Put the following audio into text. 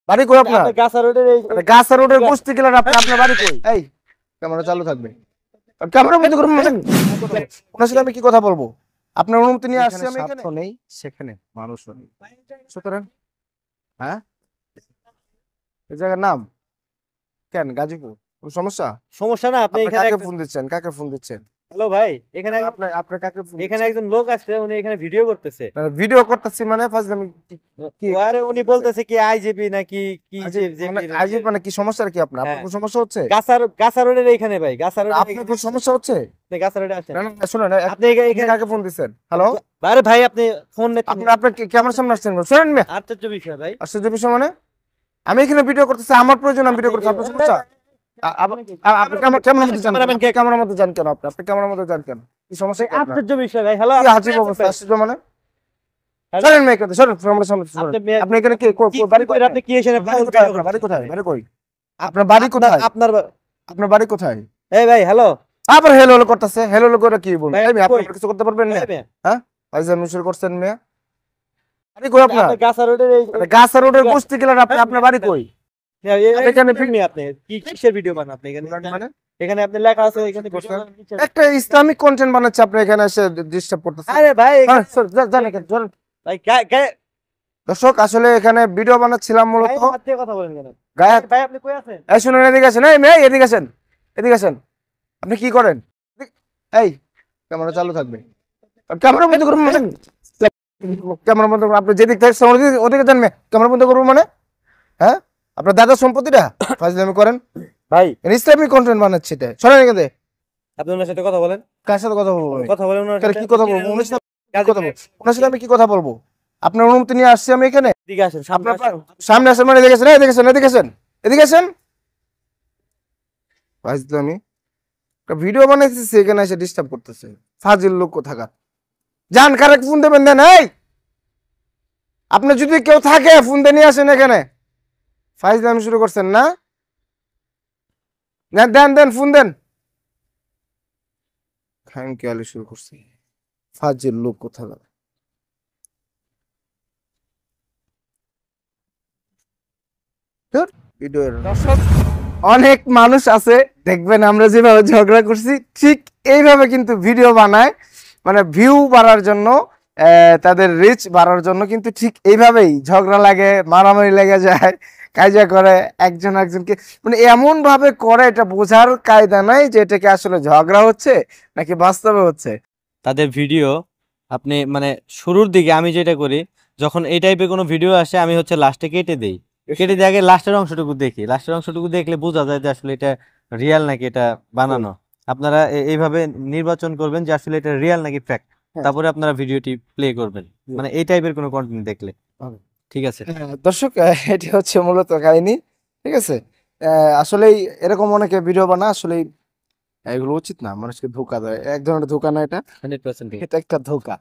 বাড়ি কই আপনার? গাছা রোডের গাছা রোডের বস্তি কিলার আপনার বাড়ি কই? এই ক্যামেরা চালু থাকবে, ক্যামেরা বন্ধ করুন। ওনার সাথে আমি কি কথা বলবো? আপনার অনুমতি নিয়ে আসছি আমি এখানে। নেই সেখানে মানুষও নেই, সুতরাং হ্যাঁ এই জায়গার নাম কেন গাজীপুর? কোনো সমস্যা? সমস্যা না, আপনি এখানে কাকে ফোন দিচ্ছেন? কাকে ফোন দিচ্ছেন? হ্যালো ভাই, এখানে আপনার কাকে ফোন এখানে একজন লোক আসছে, উনি এখানে ভিডিও করতেছে। ভিডিও করতেছি মানে ফাজলামি কি? আরে উনি বলতেছে কি আইজিপি নাকি কি আজীব মানে কি সমস্যা কি আপনার? আপনার কোনো সমস্যা হচ্ছে? গাছা রোডের এখানে ভাই, গাছা রোডের আপনার কোনো সমস্যা হচ্ছে? গাছা রোডে আসেন। না না শুনুন, আপনি এখানে কাকে ফোন দিচ্ছেন? হ্যালো, আরে ভাই আপনি ফোন আপনার ক্যামেরার সামনে আসছেন শুনেন মিয়া। আশ্চর্য বিষয় ভাই, আশ্চর্য বিষয় মানে আমি এখানে ভিডিও করতেছি, আমার প্রয়োজন আমি ভিডিও করতেছি, আপনার সমস্যা? আপনি ক্যামেরার মধ্যে যান কেন? আপনি ক্যামেরার মধ্যে যান কেন? কি সমস্যা? আশ্চর্য বিষয় ভাই। হ্যালো, আজীব অবস্থা, আশ্চর্য মানে সরেন মেয়ে কথা সরেন, ক্যামেরার সামনে সরেন। আপনি এখানে কি বাড়ি কই? আপনি কি এখানে বাড়ি কোথায়? বাড়ি কোথায়? বাড়ি কই? আপনার বাড়ি কোথায়? আপনার বাড়ি কোথায়? এই ভাই হ্যালো, আবার হেলো হেলো করতেছে, হেলো হেলো করে কি বলবেন? এই মেয়ে, কই? আপনি কিছু করতে পারবেন না? এই হ্যাঁ ভাইজান মিশর করছেন মেয়ে। বাড়ি কই আপনার? গাছা রোডের গাছা রোডের বস্তি কিলার আপনার বাড়ি কই? এখানে আপনি কি কিসের ভিডিও বানান আপনি এখানে? মানে এখানে আপনি লেখা আছে এখানে ভিডিও বানান কিসের? একটা ইসলামিক কন্টেন্ট বানাচ্ছে, আপনি এখানে এসে ডিস্টার্ব করতেছেন। আরে ভাই হ্যাঁ, জান এখানে চলুন। ভাই দর্শক আসলে এখানে ভিডিও বানাচ্ছিলাম মূলত। হাত দিয়ে কথা বলেন কেন গায়ে ভাই? আপনি কই আছেন? এই শুনুন, এদিকে আসেন। এই মেয়ে এদিকে আসেন, এদিকে আসেন। আপনি কি করেন? এই ক্যামেরা চালু থাকবে, ক্যামেরা বন্ধ করুন। ক্যামেরা বন্ধ করুন। আপনি যেদিক থেকে ওদিকে যান মেয়ে, ক্যামেরা বন্ধ করুন মানে? হ্যাঁ আপনার দাদার সম্পত্তিটা ফাজলামি করেন ভাই ইসলামিক কন্টেন্ট বানাচ্ছে এটা, সরেন এখান থেকে। আপনি ওনার সাথে কথা বলেন, কার সাথে কথা বলবো? কথা বলেন ওনার সাথে। কি কথা বলবো? ওনার সাথে কথা বলবো? ওনার সাথে আমি কি কথা বলবো? আপনার অনুমতি নিয়ে আসছি আমি এখানে। এদিকে আসেন, সামনে আপনার আসেন। সামনে আসেন মানে এদিকে আসেন, এদিকে আসেন, এদিকে আসেন, এদিকে আসেন। আমি একটা ভিডিও বানাইতেছি, এখানে এসে ডিস্টার্ব করতেছে, ফাজিল লোক কোথাকার। যান, কারে ফোন দেবেন দেন। এই আপনি যদি কেউ থাকে ফোন দিয়ে নিয়ে আসেন এখানে। ফাইজলামি শুরু করছেন না? দেন দেন ফোন দেন। খাম খেয়ালি শুরু করছে, ফাজিল লোক কোথাকার। দর্শক অনেক মানুষ আছে দেখবেন, আমরা যেভাবে ঝগড়া করছি ঠিক এইভাবে কিন্তু ভিডিও বানায়, মানে ভিউ বাড়ার জন্য, তাদের রিচ বাড়ার জন্য কিন্তু ঠিক এইভাবেই ঝগড়া লাগে, মারামারি লেগে যায়, কায়জা করে একজন একজনকে, মানে এমন ভাবে করে এটা বোঝার কায়দা নাই যে এটাকে আসলে ঝগড়া হচ্ছে নাকি বাস্তবে হচ্ছে। তাদের ভিডিও আপনি মানে শুরুর দিকে আমি যেটা করি, যখন এই টাইপের কোনো ভিডিও আসে আমি হচ্ছে লাস্টে কেটে দেই। কেটে দিয়ে আগে লাস্টের অংশটুকু দেখি, লাস্টের অংশটুকু দেখলে বোঝা যায় যে আসলে এটা রিয়েল নাকি এটা বানানো। আপনারা এইভাবে নির্বাচন করবেন যে আসলে এটা রিয়েল নাকি ফ্যাক্ট, তারপরে আপনারা ভিডিওটি প্লে করবেন, মানে এই টাইপের কোনো কন্টেন্ট দেখলে। ঠিক আছে দর্শক, এটি হচ্ছে মূলত কাহিনী। ঠিক আছে, আসলেই এরকম অনেকে ভিডিও বানায়, আসলেই এগুলো উচিত না, মানুষকে ধোকা দেয়, এক ধরনের ধোকা না এটা, 100% এটা একটা ধোকা।